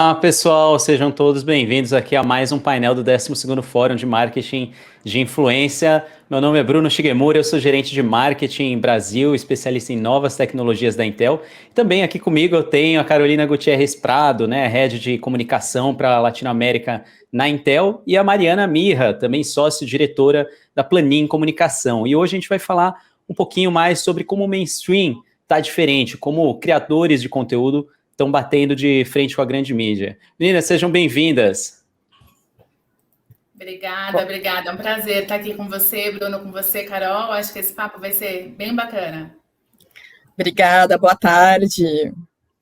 Olá, pessoal, sejam todos bem-vindos aqui a mais um painel do 12º Fórum de Marketing de Influência. Meu nome é Bruno Shigemura, eu sou gerente de marketing Brasil, especialista em novas tecnologias da Intel. Também aqui comigo eu tenho a Carolina Gutierrez Prado, né, head de comunicação para a Latinoamérica na Intel, e a Mariana Mirra, também sócio-diretora da Planin Comunicação. E hoje a gente vai falar um pouquinho mais sobre como o mainstream está diferente, como criadores de conteúdo estão batendo de frente com a grande mídia. Meninas, sejam bem-vindas. Obrigada. É um prazer estar aqui com você, Bruno, com você, Carol. Acho que esse papo vai ser bem bacana. Obrigada, boa tarde.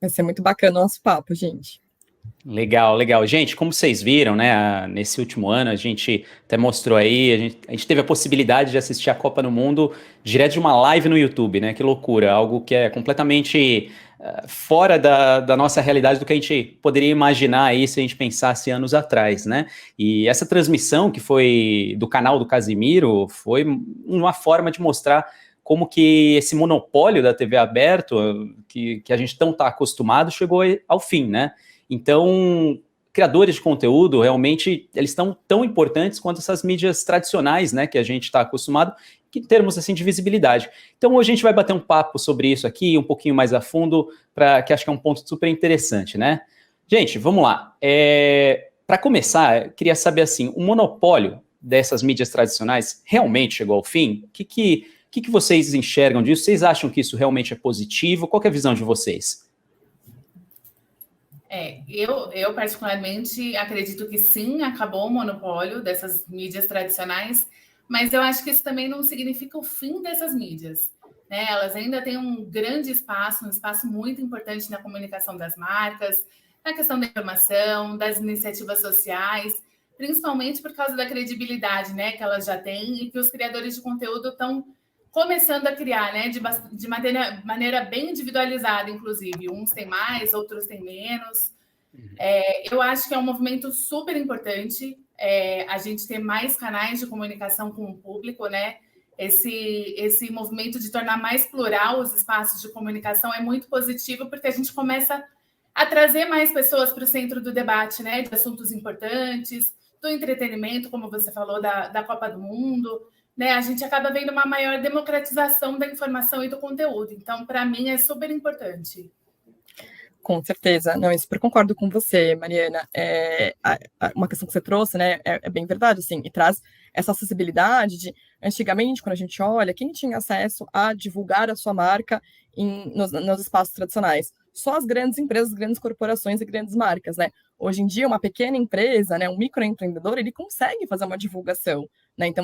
Vai ser muito bacana o nosso papo, gente. Legal. Gente, como vocês viram, né, nesse último ano, a gente até mostrou aí, a gente teve a possibilidade de assistir a Copa no Mundo direto de uma live no YouTube, né? Que loucura, algo que é completamente fora da nossa realidade, do que a gente poderia imaginar aí se a gente pensasse anos atrás, né? E essa transmissão que foi do canal do Casimiro foi uma forma de mostrar como que esse monopólio da TV aberta, que a gente tão está acostumado, chegou ao fim, né? Então, criadores de conteúdo, realmente, eles estão tão importantes quanto essas mídias tradicionais, né, que a gente está acostumado, em termos, assim, de visibilidade. Então, hoje a gente vai bater um papo sobre isso aqui, um pouquinho mais a fundo, que acho que é um ponto super interessante, né? Gente, vamos lá. Para começar, eu queria saber, assim, o monopólio dessas mídias tradicionais realmente chegou ao fim? O que vocês enxergam disso? Vocês acham que isso realmente é positivo? Qual que é a visão de vocês? Eu particularmente acredito que sim, acabou o monopólio dessas mídias tradicionais, mas eu acho que isso também não significa o fim dessas mídias, né? Elas ainda têm um grande espaço, um espaço muito importante na comunicação das marcas, na questão da informação, das iniciativas sociais, principalmente por causa da credibilidade, né, que elas já têm e que os criadores de conteúdo estão começando a criar, né, de maneira bem individualizada, inclusive. Uns têm mais, outros têm menos. Eu acho que é um movimento super importante a gente ter mais canais de comunicação com o público, né? Esse movimento de tornar mais plural os espaços de comunicação é muito positivo, porque a gente começa a trazer mais pessoas para o centro do debate, né? De assuntos importantes, do entretenimento, como você falou, da Copa do Mundo, né? A gente acaba vendo uma maior democratização da informação e do conteúdo. Então, para mim, é super importante. Com certeza. Não, eu super concordo com você, Mariana. Uma questão que você trouxe, né, é bem verdade, assim, e traz essa acessibilidade de, antigamente, quando a gente olha, quem tinha acesso a divulgar a sua marca nos espaços tradicionais? Só as grandes empresas, grandes corporações e grandes marcas, né? Hoje em dia, uma pequena empresa, né, um microempreendedor, ele consegue fazer uma divulgação, né? Então,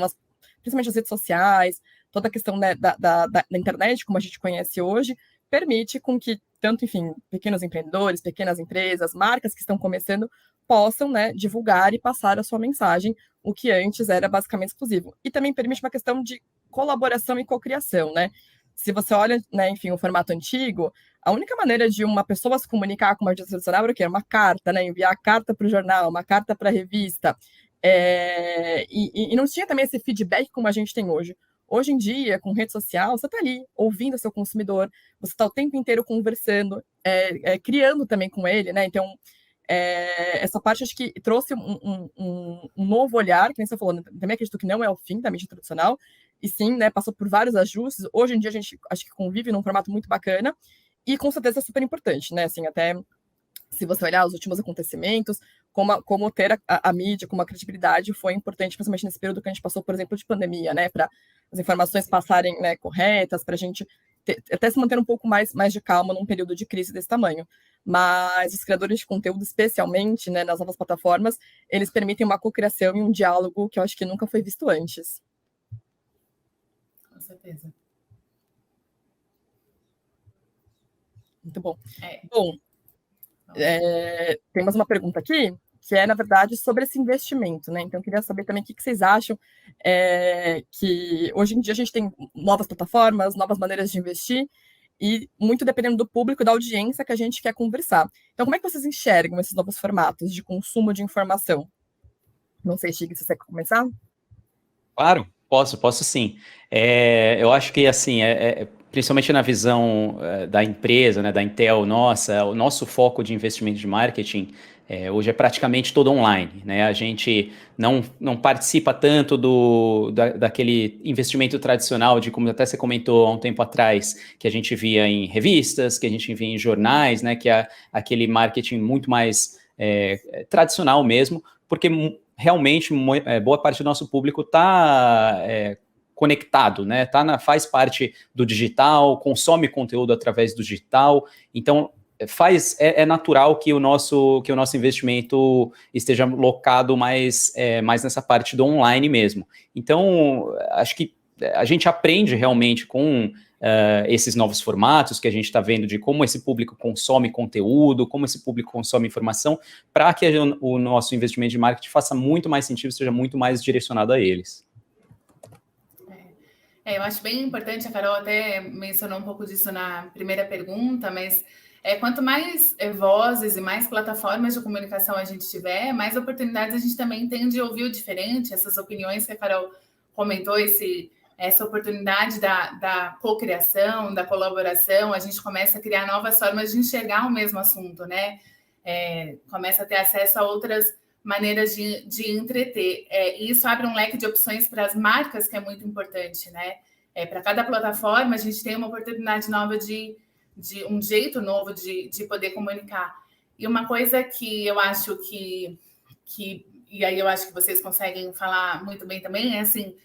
principalmente as redes sociais, toda a questão, né, da internet, como a gente conhece hoje, permite com que tanto, enfim, pequenos empreendedores, pequenas empresas, marcas que estão começando, possam, né, divulgar e passar a sua mensagem, o que antes era basicamente exclusivo. E também permite uma questão de colaboração e cocriação, né? Se você olha, né, enfim, o formato antigo, a única maneira de uma pessoa se comunicar com uma mídia tradicional era o quê? Uma carta, né? Enviar carta para o jornal, uma carta para a revista. E não tinha também esse feedback como a gente tem hoje. Hoje em dia, com rede social, você está ali, ouvindo o seu consumidor, você está o tempo inteiro conversando, criando também com ele, né? Então, essa parte acho que trouxe um novo olhar, que nem você falou, também acredito que não é o fim da mídia tradicional, e sim, né, passou por vários ajustes. Hoje em dia a gente acho que convive num formato muito bacana, e com certeza é super importante, né? Assim, até se você olhar os últimos acontecimentos, como ter a mídia, como a credibilidade foi importante, principalmente nesse período que a gente passou, por exemplo, de pandemia, né? Para as informações passarem, né, corretas, para a gente até se manter um pouco mais de calma num período de crise desse tamanho. Mas os criadores de conteúdo, especialmente, né, nas novas plataformas, eles permitem uma cocriação e um diálogo que eu acho que nunca foi visto antes. Com certeza. Muito bom. Bom, temos uma pergunta aqui, que é, na verdade, sobre esse investimento, né? Então, eu queria saber também o que vocês acham que hoje em dia a gente tem novas plataformas, novas maneiras de investir, e muito dependendo do público e da audiência que a gente quer conversar. Então, como é que vocês enxergam esses novos formatos de consumo de informação? Não sei, Chig, se você quer começar? Claro, posso sim. Eu acho que, assim, principalmente na visão da empresa, né, da Intel, o nosso foco de investimento de marketing Hoje é praticamente todo online, né? A gente não participa tanto daquele investimento tradicional de, como até você comentou há um tempo atrás, que a gente via em revistas, que a gente via em jornais, né? Que é aquele marketing muito mais tradicional mesmo, porque realmente boa parte do nosso público está conectado, né? Faz parte do digital, consome conteúdo através do digital, então é natural que o nosso investimento esteja locado mais nessa parte do online mesmo. Então, acho que a gente aprende realmente com esses novos formatos que a gente está vendo de como esse público consome conteúdo, como esse público consome informação, para que o nosso investimento de marketing faça muito mais sentido, seja muito mais direcionado a eles. Eu acho bem importante, a Carol até mencionou um pouco disso na primeira pergunta, mas quanto mais vozes e mais plataformas de comunicação a gente tiver, mais oportunidades a gente também tem de ouvir o diferente, essas opiniões que a Carol comentou, essa oportunidade da cocriação, da colaboração, a gente começa a criar novas formas de enxergar o mesmo assunto, né? Começa a ter acesso a outras maneiras de entreter. E isso abre um leque de opções para as marcas, que é muito importante, né? Para cada plataforma, a gente tem uma oportunidade nova de um jeito novo de poder comunicar. E uma coisa que eu acho que e aí eu acho que vocês conseguem falar muito bem também, é assim,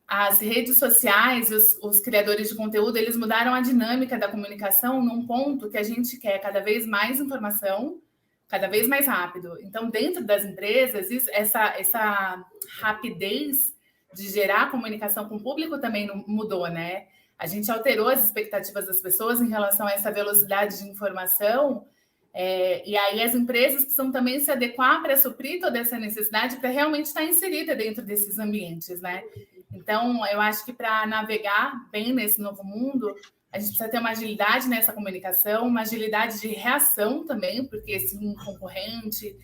as redes sociais, os criadores de conteúdo, eles mudaram a dinâmica da comunicação num ponto que a gente quer cada vez mais informação, cada vez mais rápido. Então, dentro das empresas, essa rapidez de gerar comunicação com o público também mudou, né? A gente alterou as expectativas das pessoas em relação a essa velocidade de informação, e aí as empresas precisam também se adequar para suprir toda essa necessidade para realmente estar inserida dentro desses ambientes, né? Então, eu acho que para navegar bem nesse novo mundo, a gente precisa ter uma agilidade nessa comunicação, uma agilidade de reação também, porque se um concorrente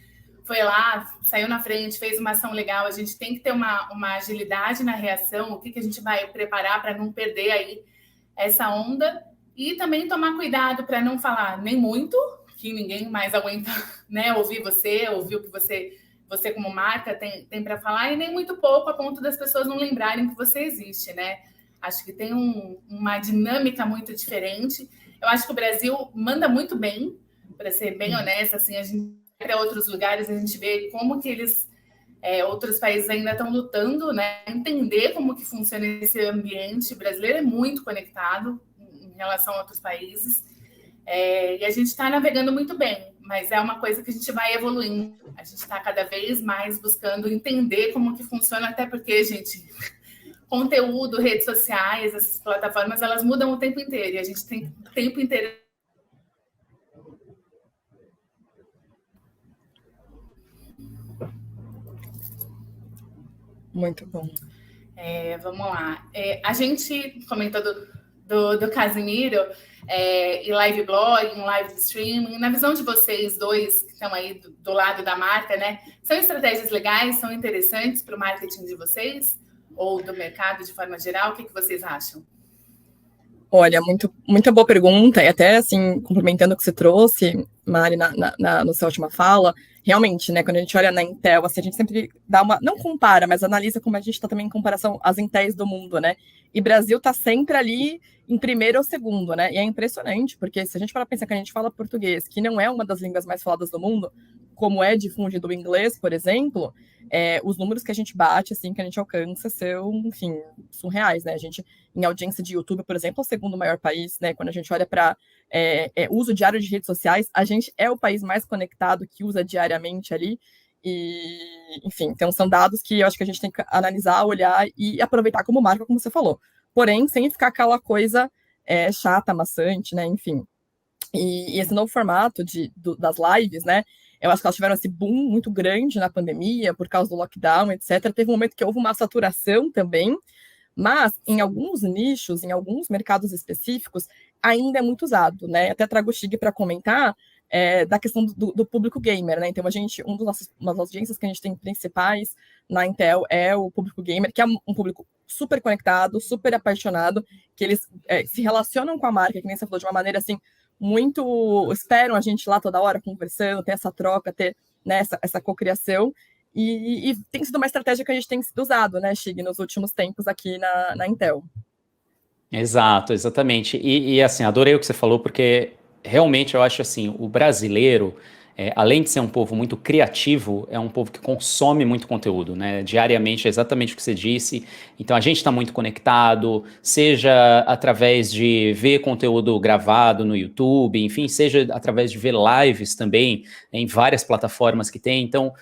foi lá, saiu na frente, fez uma ação legal, a gente tem que ter uma agilidade na reação, o que a gente vai preparar para não perder aí essa onda, e também tomar cuidado para não falar nem muito, que ninguém mais aguenta, né, ouvir o que você como marca tem para falar, e nem muito pouco, a ponto das pessoas não lembrarem que você existe, né? Acho que tem uma dinâmica muito diferente. Eu acho que o Brasil manda muito bem, para ser bem honesta, assim, a gente vai para outros lugares, a gente vê como que outros países ainda estão lutando, né? Entender como que funciona esse ambiente. O brasileiro é muito conectado em relação a outros países. E a gente está navegando muito bem, mas é uma coisa que a gente vai evoluindo. A gente está cada vez mais buscando entender como que funciona, até porque, gente, conteúdo, redes sociais, essas plataformas, elas mudam o tempo inteiro, e a gente tem o tempo inteiro. Muito bom. Vamos lá. A gente comentou do Casimiro, e live blogging, live streaming. Na visão de vocês dois, que estão aí do lado da marca, né? São estratégias legais, são interessantes para o marketing de vocês? Ou do mercado de forma geral? O que vocês acham? Olha, muita boa pergunta, e até, assim, complementando o que você trouxe, Mari, na sua última fala, realmente, né, quando a gente olha na Intel, assim, a gente sempre dá não compara, mas analisa como a gente está também em comparação às Intels do mundo, né, e Brasil está sempre ali em primeiro ou segundo, né, e é impressionante, porque se a gente para pensar que a gente fala português, que não é uma das línguas mais faladas do mundo, como é difundido o inglês, por exemplo, os números que a gente bate, assim, que a gente alcança são, enfim, surreais, né? A gente, em audiência de YouTube, por exemplo, é o segundo maior país, né? Quando a gente olha para uso diário de redes sociais, a gente é o país mais conectado que usa diariamente ali. E, enfim, então são dados que eu acho que a gente tem que analisar, olhar e aproveitar como marca, como você falou. Porém, sem ficar aquela coisa chata, maçante, né? Enfim. E esse novo formato das lives, né? Eu acho que elas tiveram esse boom muito grande na pandemia, por causa do lockdown, etc. Teve um momento que houve uma saturação também, mas em alguns nichos, em alguns mercados específicos, ainda é muito usado, né? Até trago o Chig para comentar da questão do público gamer, né? Então, uma das audiências que a gente tem principais na Intel é o público gamer, que é um público super conectado, super apaixonado, que eles se relacionam com a marca, que nem você falou, de uma maneira assim, muito esperam a gente lá toda hora conversando, ter essa troca, ter, né, essa cocriação, e tem sido uma estratégia que a gente tem sido usado, né, Chig, nos últimos tempos aqui na Intel. Exato, exatamente. E assim, adorei o que você falou, porque realmente eu acho assim, o brasileiro, além de ser um povo muito criativo, é um povo que consome muito conteúdo, né? Diariamente, é exatamente o que você disse. Então a gente está muito conectado, seja através de ver conteúdo gravado no YouTube, enfim, seja através de ver lives também em várias plataformas que tem. Então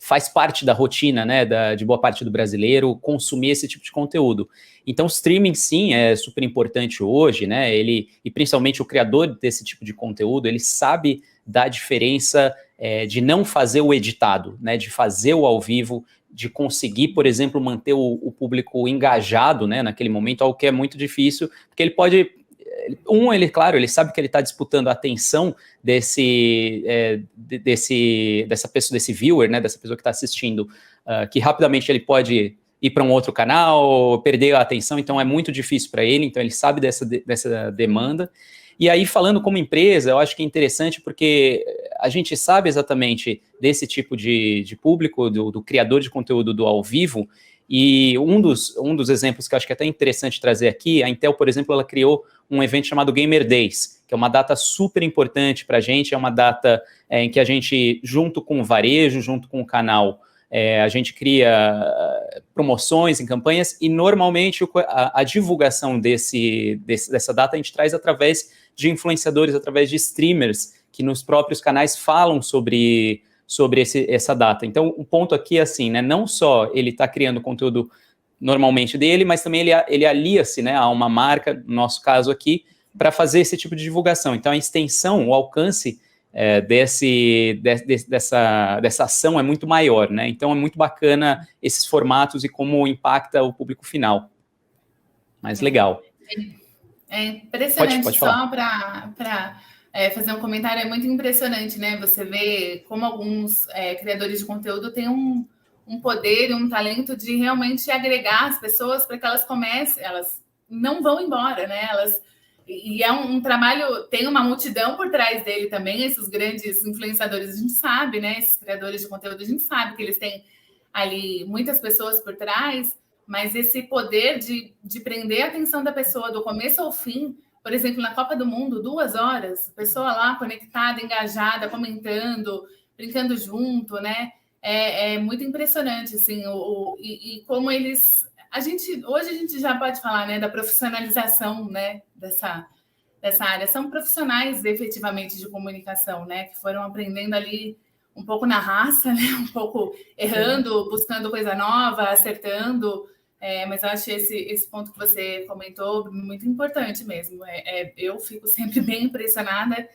faz parte da rotina, né, de boa parte do brasileiro consumir esse tipo de conteúdo. Então, o streaming, sim, é super importante hoje, né? E principalmente o criador desse tipo de conteúdo, ele sabe da diferença de não fazer o editado, né? De fazer o ao vivo, de conseguir, por exemplo, manter o público engajado, né? Naquele momento, algo que é muito difícil, porque ele pode. Claro, ele sabe que ele está disputando a atenção dessa pessoa, desse viewer, né? Dessa pessoa que está assistindo, que rapidamente ele pode ir para um outro canal, perder a atenção, então é muito difícil para ele, então ele sabe dessa demanda. E aí, falando como empresa, eu acho que é interessante porque a gente sabe exatamente desse tipo de público, do criador de conteúdo do ao vivo, e um dos exemplos que eu acho que é até interessante trazer aqui, a Intel, por exemplo, ela criou um evento chamado Gamer Days, que é uma data super importante para a gente, é uma data em que a gente, junto com o varejo, junto com o canal, a gente cria promoções em campanhas e normalmente a divulgação dessa data a gente traz através de influenciadores, através de streamers que nos próprios canais falam sobre essa data. Então, o ponto aqui é assim, né? Não só ele está criando conteúdo normalmente dele, mas também ele alia-se, né, a uma marca, no nosso caso aqui, para fazer esse tipo de divulgação. Então, a extensão, o alcance dessa ação é muito maior, né? Então é muito bacana esses formatos e como impacta o público final. Mas legal. É impressionante. Pode só para fazer um comentário, é muito impressionante, né? Você vê como alguns criadores de conteúdo têm um poder e um talento de realmente agregar as pessoas para que elas comecem, elas não vão embora, né? E é um trabalho, tem uma multidão por trás dele também, esses grandes influenciadores, a gente sabe, né? Esses criadores de conteúdo, a gente sabe que eles têm ali muitas pessoas por trás, mas esse poder de prender a atenção da pessoa do começo ao fim, por exemplo, na Copa do Mundo, 2 horas, a pessoa lá conectada, engajada, comentando, brincando junto, né? É muito impressionante, assim, e como eles... Hoje a gente já pode falar, né, da profissionalização, né, dessa área. São profissionais efetivamente de comunicação, né, que foram aprendendo ali um pouco na raça, né, um pouco errando, buscando coisa nova, acertando. Mas eu acho esse ponto que você comentou muito importante mesmo. Eu fico sempre bem impressionada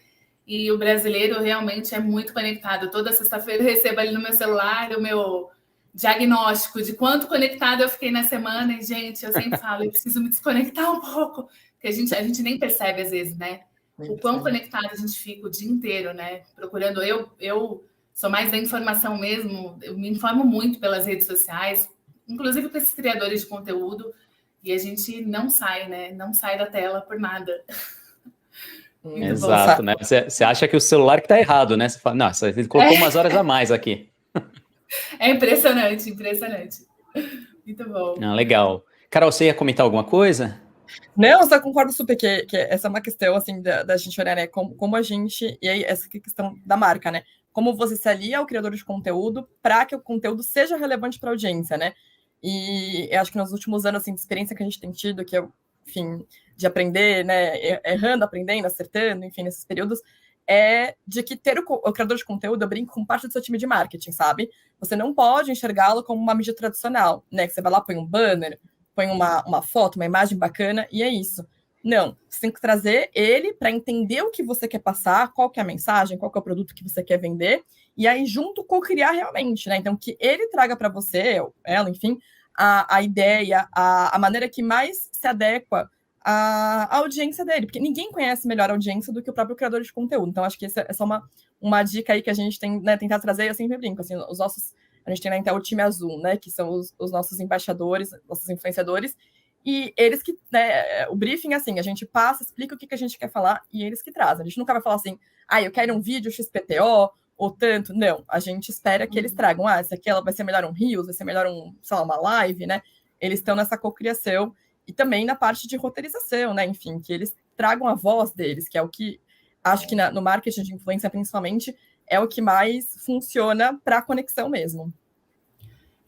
e o brasileiro realmente é muito conectado. Toda sexta-feira eu recebo ali no meu celular o meu diagnóstico de quanto conectada eu fiquei na semana, e, gente, eu sempre falo, eu preciso me desconectar um pouco, porque a gente nem percebe às vezes, né? O quão conectado a gente fica o dia inteiro, né? Procurando, eu sou mais da informação mesmo, eu me informo muito pelas redes sociais, inclusive com esses criadores de conteúdo, e a gente não sai, né? Não sai da tela por nada. Exato, né? Você acha que o celular que tá errado, né? Você fala, nossa, ele colocou umas horas a mais aqui. É impressionante, impressionante. Muito bom. Legal. Carol, você ia comentar alguma coisa? Não, eu só concordo super que essa é uma questão, assim, da gente olhar, né, como a gente, e aí essa questão da marca, né, como você se alia ao criador de conteúdo para que o conteúdo seja relevante para a audiência, né, e eu acho que nos últimos anos, assim, de experiência que a gente tem tido, que eu, enfim, de aprender, né, errando, aprendendo, acertando, enfim, nesses períodos, é de que ter o criador de conteúdo, eu brinco, com parte do seu time de marketing, sabe? Você não pode enxergá-lo como uma mídia tradicional, né? Que você vai lá, põe um banner, põe uma foto, uma imagem bacana, e é isso. Não, você tem que trazer ele para entender o que você quer passar, qual que é a mensagem, qual que é o produto que você quer vender, e aí junto co-criar realmente, né? Então, que ele traga para você, ela, enfim, a ideia, a maneira que mais se adequa a audiência dele, porque ninguém conhece melhor a audiência do que o próprio criador de conteúdo. Então, acho que essa é só uma dica aí que a gente tem, né, tentado trazer, eu sempre brinco, assim, a gente tem na Intel o time azul, né, que são os nossos embaixadores, nossos influenciadores, e eles que, né, o briefing, assim, a gente passa, explica o que a gente quer falar, e eles que trazem. A gente nunca vai falar assim, eu quero um vídeo XPTO, ou tanto. Não, a gente espera que eles tragam, isso aqui vai ser melhor um Reels, vai ser melhor sei lá, uma live, né? Eles estão nessa cocriação, e também na parte de roteirização, né? Enfim, que eles tragam a voz deles, que é o que, acho que no marketing de influência, principalmente, é o que mais funciona para a conexão mesmo.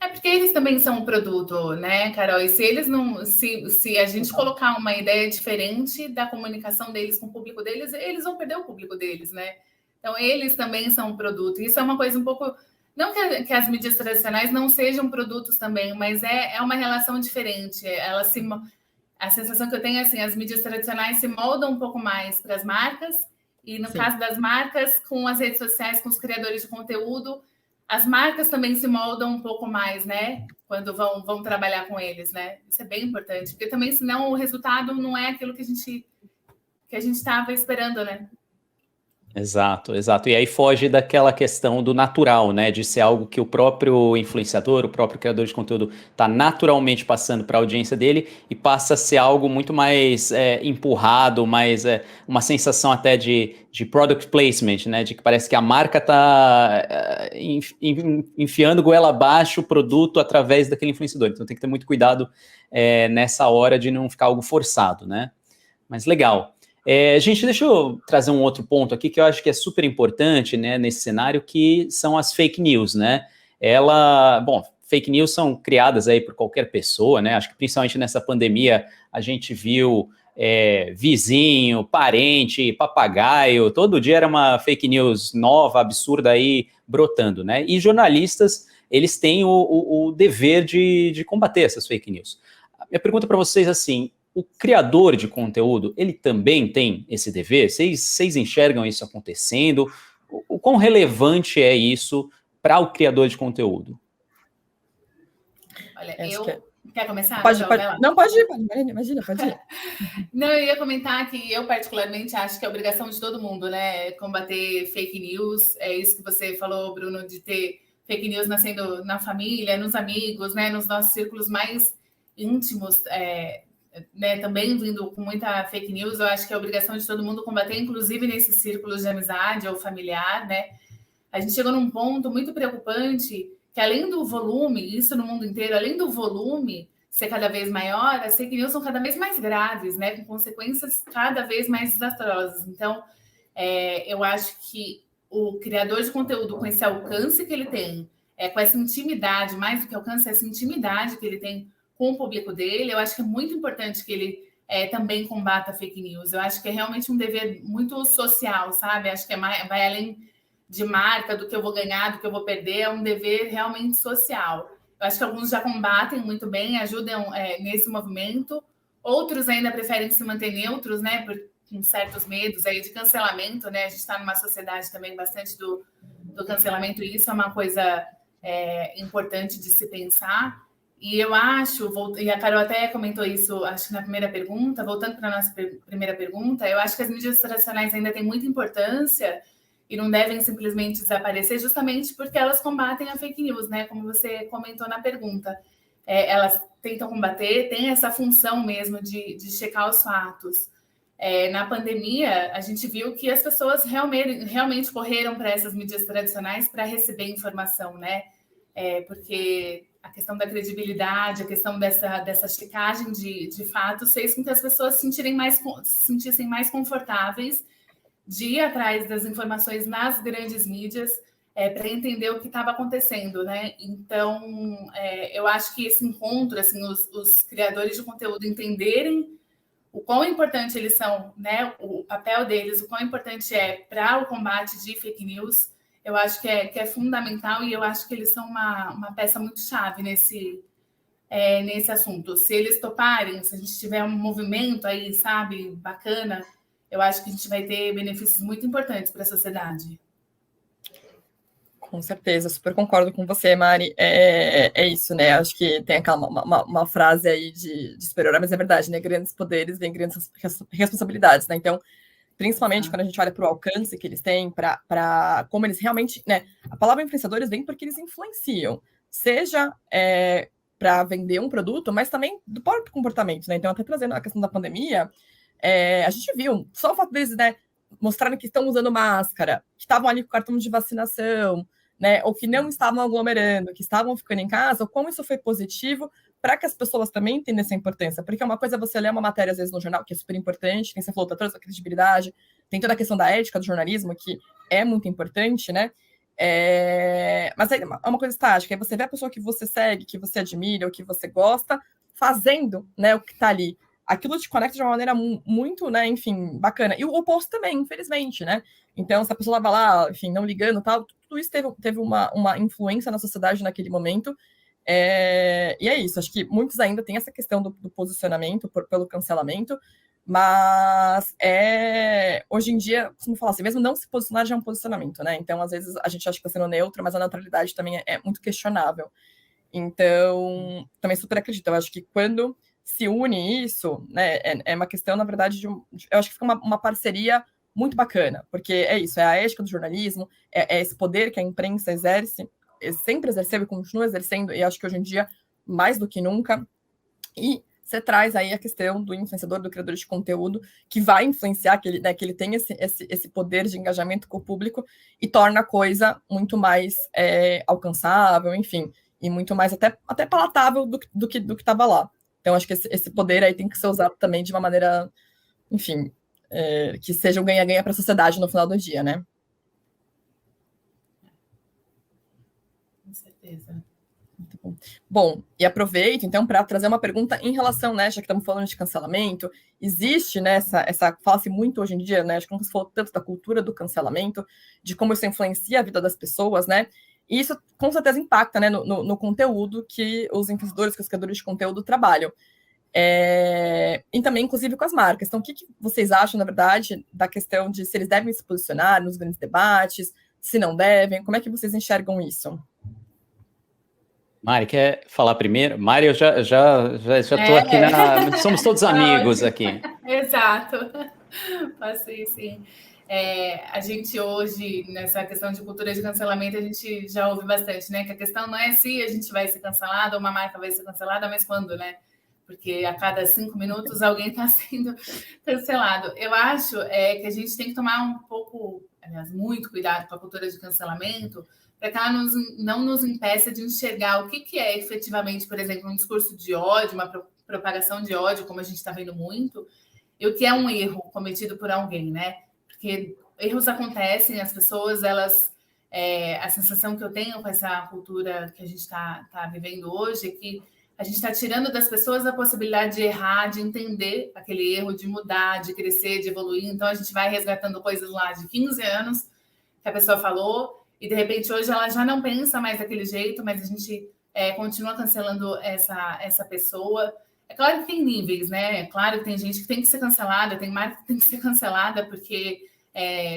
É porque eles também são um produto, né, Carol? E se eles não. Se a gente colocar uma ideia diferente da comunicação deles com o público deles, eles vão perder o público deles, né? Então, eles também são um produto. Isso é uma coisa um pouco. Não que as mídias tradicionais não sejam produtos também, mas é uma relação diferente. A sensação que eu tenho é assim: as mídias tradicionais se moldam um pouco mais para as marcas, e no caso das marcas, com as redes sociais, com os criadores de conteúdo. As marcas também se moldam um pouco mais, né? Quando vão trabalhar com eles, né? Isso é bem importante, porque também, senão, o resultado não é aquilo que a gente estava esperando, né? Exato, exato. E aí foge daquela questão do natural, né? De ser algo que o próprio influenciador, o próprio criador de conteúdo está naturalmente passando para a audiência dele e passa a ser algo muito mais empurrado, mais uma sensação até de product placement, né? De que parece que a marca está enfiando goela abaixo o produto através daquele influenciador. Então tem que ter muito cuidado nessa hora de não ficar algo forçado, né? Mas legal. Gente, deixa eu trazer um outro ponto aqui que eu acho que é super importante, né, nesse cenário, que são as fake news, né? Fake news são criadas aí por qualquer pessoa, né? Acho que principalmente nessa pandemia a gente viu vizinho, parente, papagaio, todo dia era uma fake news nova, absurda aí brotando, né? E jornalistas, eles têm o dever de combater essas fake news. A minha pergunta para vocês é assim: o criador de conteúdo, ele também tem esse dever? Vocês enxergam isso acontecendo? O quão relevante é isso para o criador de conteúdo? Olha, Quer começar? Pode. Não, pode ir, imagina, pode ir. Não, eu ia comentar que eu particularmente acho que é obrigação de todo mundo, né? Combater fake news. É isso que você falou, Bruno, de ter fake news nascendo na família, nos amigos, né? Nos nossos círculos mais íntimos, né, também vindo com muita fake news. Eu acho que é obrigação de todo mundo combater, inclusive nesses círculos de amizade ou familiar, né? A gente chegou num ponto muito preocupante que, além do volume, isso no mundo inteiro, além do volume ser cada vez maior, as fake news são cada vez mais graves, né? Com consequências cada vez mais desastrosas. Então, eu acho que o criador de conteúdo, com esse alcance que ele tem, com essa intimidade, mais do que alcance, essa intimidade que ele tem com o público dele, eu acho que é muito importante que ele também combata fake news. Eu acho que é realmente um dever muito social, sabe? Acho que vai além de marca, do que eu vou ganhar, do que eu vou perder, é um dever realmente social. Eu acho que alguns já combatem muito bem, ajudam nesse movimento, outros ainda preferem se manter neutros, né? Com certos medos aí de cancelamento, né? A gente está numa sociedade também bastante do cancelamento, e isso é uma coisa importante de se pensar. E eu acho, e a Carol até comentou isso, acho que na primeira pergunta, voltando para a nossa primeira pergunta, eu acho que as mídias tradicionais ainda têm muita importância e não devem simplesmente desaparecer, justamente porque elas combatem a fake news, né? Como você comentou na pergunta. Elas tentam combater, tem essa função mesmo de checar os fatos. Na pandemia, a gente viu que as pessoas realmente correram para essas mídias tradicionais para receber informação, né? Porque a questão da credibilidade, a questão dessa checagem de fatos fez com que as pessoas se sentissem mais confortáveis de ir atrás das informações nas grandes mídias para entender o que estava acontecendo, né? Então, eu acho que esse encontro, assim, os criadores de conteúdo entenderem o quão importante eles são, né? O papel deles, o quão importante é para o combate de fake news, eu acho que é fundamental, e eu acho que eles são uma peça muito chave nesse assunto. Se eles toparem, se a gente tiver um movimento aí, sabe, bacana, eu acho que a gente vai ter benefícios muito importantes para a sociedade. Com certeza, super concordo com você, Mari. É isso, né? Acho que tem aquela uma frase aí de super-herói, mas é verdade, né? Grandes poderes vêm grandes responsabilidades, né? Então, principalmente quando a gente olha para o alcance que eles têm, para como eles realmente, né? A palavra influenciadores vem porque eles influenciam, seja para vender um produto, mas também do próprio comportamento, né? Então, até trazendo a questão da pandemia, a gente viu, só o fato deles, né, mostrarem que estão usando máscara, que estavam ali com cartão de vacinação, né, ou que não estavam aglomerando, que estavam ficando em casa, como isso foi positivo para que as pessoas também entendam essa importância. Porque uma coisa é você ler uma matéria, às vezes, no jornal, que é super importante, tem, você falou, toda essa credibilidade, tem toda a questão da ética do jornalismo, que é muito importante, né? Mas é uma coisa estática, aí você vê a pessoa que você segue, que você admira, ou que você gosta, fazendo, né, o que está ali. Aquilo te conecta de uma maneira muito, né, enfim, bacana. E o oposto também, infelizmente, né? Então, se a pessoa vai lá, enfim, não ligando, tal, tudo isso teve uma influência na sociedade naquele momento. E é isso, acho que muitos ainda têm essa questão do posicionamento pelo cancelamento, mas hoje em dia, como falar assim, mesmo não se posicionar já é um posicionamento, né? Então, às vezes, a gente acha que está sendo neutro, mas a neutralidade também é muito questionável. Então, também super acredito. Eu acho que quando se une isso, né, é uma questão, na verdade, eu acho que fica uma parceria muito bacana, porque é isso, é a ética do jornalismo, é esse poder que a imprensa exerce, sempre exerceu e continua exercendo, e acho que hoje em dia, mais do que nunca, e você traz aí a questão do influenciador, do criador de conteúdo, que vai influenciar, que ele tem esse poder de engajamento com o público e torna a coisa muito mais alcançável, enfim, e muito mais até palatável do que estava lá. Então, acho que esse poder aí tem que ser usado também de uma maneira, enfim, que seja um ganha-ganha para a sociedade no final do dia, né? Com certeza. Bom, e aproveito, então, para trazer uma pergunta em relação, né, já que estamos falando de cancelamento, existe, né, fala-se muito hoje em dia, né, acho que não se falou tanto da cultura do cancelamento, de como isso influencia a vida das pessoas, né, e isso com certeza impacta, né, no conteúdo que os influenciadores, que os criadores de conteúdo trabalham. E também, inclusive, com as marcas. Então, o que vocês acham, na verdade, da questão de se eles devem se posicionar nos grandes debates, se não devem, como é que vocês enxergam isso? Mari, quer falar primeiro? Mari, eu já estou aqui somos todos amigos aqui. Exato. Passei, sim. A gente hoje, nessa questão de cultura de cancelamento, a gente já ouve bastante, né? Que a questão não é se a gente vai ser cancelado, ou uma marca vai ser cancelada, mas quando, né? Porque a cada 5 minutos alguém está sendo cancelado. Eu acho que a gente tem que tomar um pouco, aliás, muito cuidado com a cultura de cancelamento, para que ela não nos impeça de enxergar o que é efetivamente, por exemplo, um discurso de ódio, uma propagação de ódio, como a gente está vendo muito, e o que é um erro cometido por alguém, né? Porque erros acontecem, as pessoas, elas... a sensação que eu tenho com essa cultura que a gente está vivendo hoje é que a gente está tirando das pessoas a possibilidade de errar, de entender aquele erro, de mudar, de crescer, de evoluir. Então, a gente vai resgatando coisas lá de 15 anos que a pessoa falou, e de repente hoje ela já não pensa mais daquele jeito, mas a gente continua cancelando essa pessoa. É claro que tem níveis, né? É claro que tem gente que tem que ser cancelada, tem marca que tem que ser cancelada porque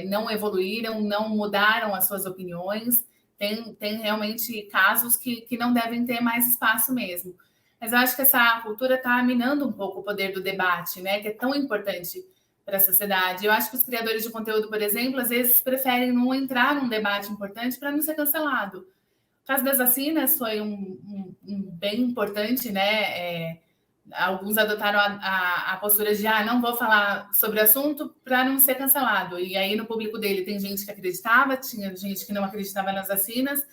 não evoluíram, não mudaram as suas opiniões. Tem realmente casos que não devem ter mais espaço mesmo. Mas eu acho que essa cultura está minando um pouco o poder do debate, né? Que é tão importante para a sociedade. Eu acho que os criadores de conteúdo, por exemplo, às vezes preferem não entrar num debate importante para não ser cancelado. O caso das vacinas foi um bem importante, né? Alguns adotaram a postura de não vou falar sobre o assunto para não ser cancelado. E aí no público dele tem gente que acreditava, tinha gente que não acreditava nas vacinas.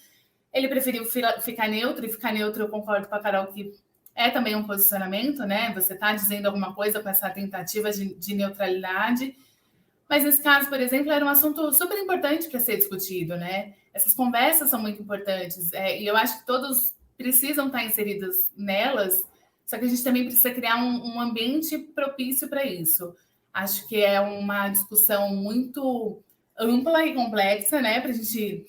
Ele preferiu ficar neutro, e ficar neutro eu concordo com a Carol que é também um posicionamento, né? Você está dizendo alguma coisa com essa tentativa de neutralidade. Mas nesse caso, por exemplo, era um assunto super importante para ser discutido, né? Essas conversas são muito importantes. E eu acho que todos precisam estar inseridos nelas, só que a gente também precisa criar um ambiente propício para isso. Acho que é uma discussão muito ampla e complexa, né? Para a gente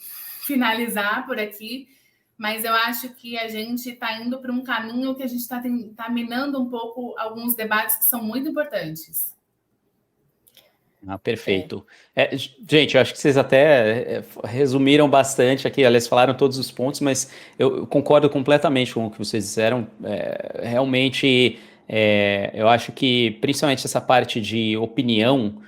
finalizar por aqui. Mas eu acho que a gente está indo para um caminho que a gente está minando um pouco alguns debates que são muito importantes. Perfeito. Gente, eu acho que vocês até resumiram bastante aqui, aliás, falaram todos os pontos, mas eu concordo completamente com o que vocês disseram. Realmente, eu acho que, principalmente essa parte de opinião,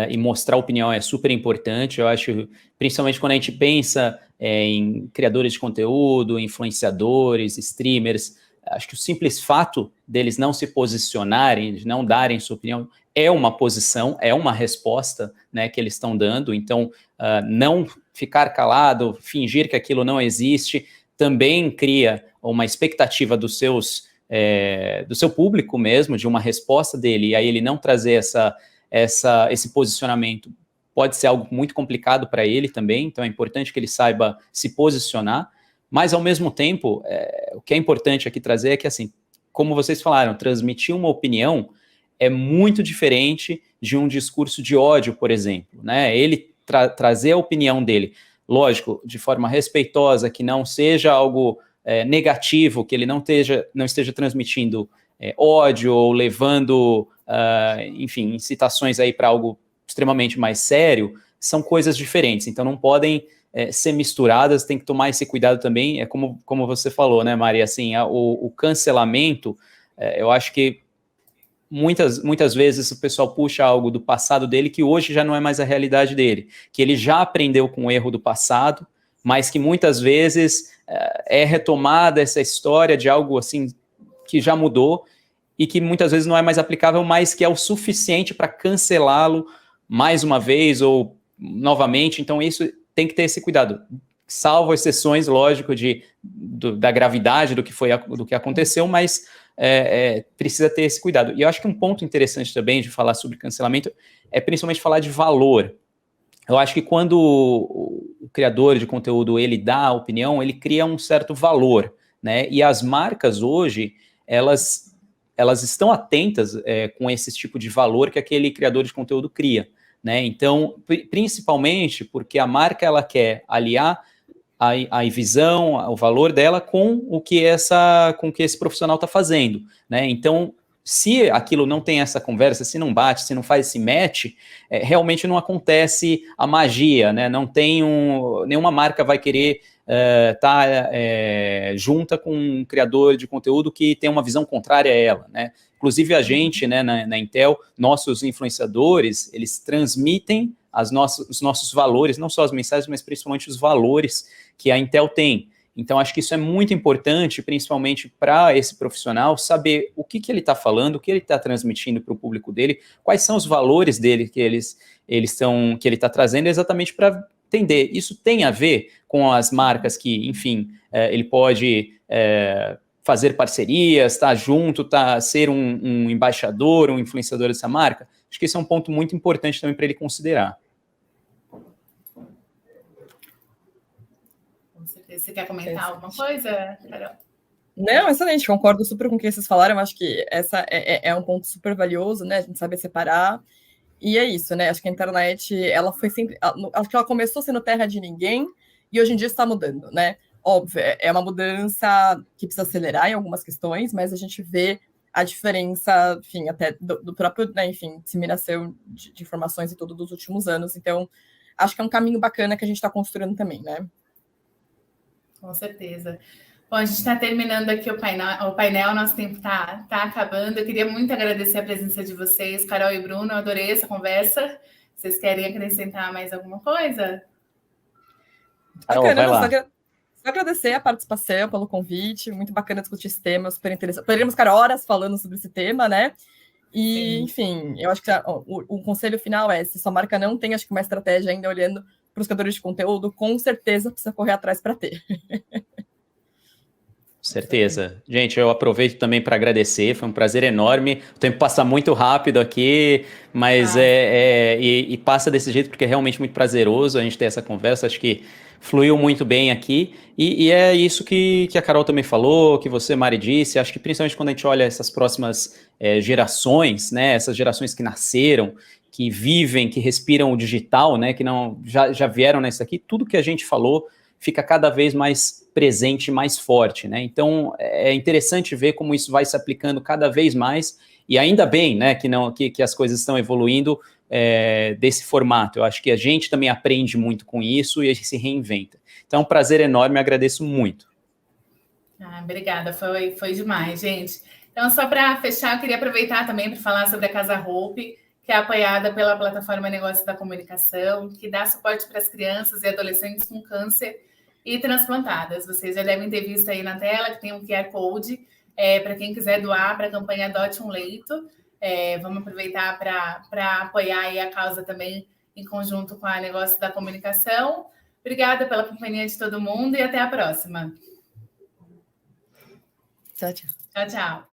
e mostrar opinião é super importante. Eu acho, principalmente quando a gente pensa em criadores de conteúdo, influenciadores, streamers, acho que o simples fato deles não se posicionarem, de não darem sua opinião, é uma posição, é uma resposta, né, que eles estão dando. Então, não ficar calado, fingir que aquilo não existe, também cria uma expectativa do seu público mesmo, de uma resposta dele, e aí ele não trazer esse posicionamento pode ser algo muito complicado para ele também, então é importante que ele saiba se posicionar, mas ao mesmo tempo, o que é importante aqui trazer é que, assim, como vocês falaram, transmitir uma opinião é muito diferente de um discurso de ódio, por exemplo, né? Ele trazer a opinião dele, lógico, de forma respeitosa, que não seja algo negativo, que ele não esteja transmitindo ódio ou levando, enfim, incitações aí para algo extremamente mais sério, são coisas diferentes, então não podem ser misturadas, tem que tomar esse cuidado também, como você falou, né, Maria, assim, o cancelamento, eu acho que muitas vezes o pessoal puxa algo do passado dele que hoje já não é mais a realidade dele, que ele já aprendeu com o erro do passado, mas que muitas vezes é retomada essa história de algo assim que já mudou e que muitas vezes não é mais aplicável, mas que é o suficiente para cancelá-lo mais uma vez ou novamente. Então isso tem que ter esse cuidado, salvo exceções, lógico, da gravidade do que aconteceu, mas precisa ter esse cuidado. E eu acho que um ponto interessante também de falar sobre cancelamento é principalmente falar de valor. Eu acho que quando o criador de conteúdo ele dá a opinião, ele cria um certo valor, né? E as marcas hoje, elas estão atentas com esse tipo de valor que aquele criador de conteúdo cria, né? Então, principalmente porque a marca ela quer aliar a visão, o valor dela com o que esse profissional está fazendo, né? Então, se aquilo não tem essa conversa, se não bate, se não faz esse match, realmente não acontece a magia, né? Não tem nenhuma marca vai querer estar junta com um criador de conteúdo que tem uma visão contrária a ela, né? Inclusive a gente, né, na Intel, nossos influenciadores, eles transmitem os nossos valores, não só as mensagens, mas principalmente os valores que a Intel tem. Então, acho que isso é muito importante, principalmente para esse profissional, saber o que ele está falando, o que ele está transmitindo para o público dele, quais são os valores dele que ele está trazendo, exatamente para entender. Isso tem a ver com as marcas que, enfim, ele pode fazer parcerias, estar junto, ser um embaixador, um influenciador dessa marca. Acho que esse é um ponto muito importante também para ele considerar. Você quer comentar alguma coisa, Carol? Não, excelente, concordo super com o que vocês falaram. Eu acho que essa é um ponto super valioso, né? A gente saber separar. E é isso, né? Acho que a internet, ela foi sempre. Acho que ela começou sendo terra de ninguém e hoje em dia está mudando, né? Óbvio, é uma mudança que precisa acelerar em algumas questões, mas a gente vê a diferença, enfim, até do próprio, né, enfim, disseminação de informações e tudo dos últimos anos. Então, acho que é um caminho bacana que a gente está construindo também, né? Com certeza. Bom, a gente está terminando aqui o painel, nosso tempo está acabando. Eu queria muito agradecer a presença de vocês, Carol e Bruno, eu adorei essa conversa. Vocês querem acrescentar mais alguma coisa? Bacana, só agradecer a participação, pelo convite, muito bacana discutir esse tema, super interessante. Poderíamos ficar horas falando sobre esse tema, né? E, sim, enfim, eu acho que o conselho final é, se sua marca não tem, acho que uma estratégia ainda olhando para os criadores de conteúdo, com certeza precisa correr atrás para ter. Certeza. Gente, eu aproveito também para agradecer, foi um prazer enorme. O tempo passa muito rápido aqui, mas e passa desse jeito porque é realmente muito prazeroso a gente ter essa conversa. Acho que fluiu muito bem aqui. E é isso que a Carol também falou, que você, Mari, disse. Acho que principalmente quando a gente olha essas próximas gerações, né, essas gerações que nasceram, que vivem, que respiram o digital, né, que não já vieram nessa aqui, tudo que a gente falou fica cada vez mais presente, mais forte, né? Então é interessante ver como isso vai se aplicando cada vez mais, e ainda bem, né, que as coisas estão evoluindo desse formato. Eu acho que a gente também aprende muito com isso e a gente se reinventa. Então é um prazer enorme, agradeço muito. Obrigada, foi demais, gente. Então, só para fechar, eu queria aproveitar também para falar sobre a Casa Hope, que é apoiada pela plataforma Negócios da Comunicação, que dá suporte para as crianças e adolescentes com câncer e transplantadas. Vocês já devem ter visto aí na tela que tem um QR Code. para quem quiser doar para a campanha Adote um Leito. Vamos aproveitar para apoiar aí a causa também em conjunto com a Negócio da Comunicação. Obrigada pela companhia de todo mundo e até a próxima. Tchau, tchau. Tchau, tchau.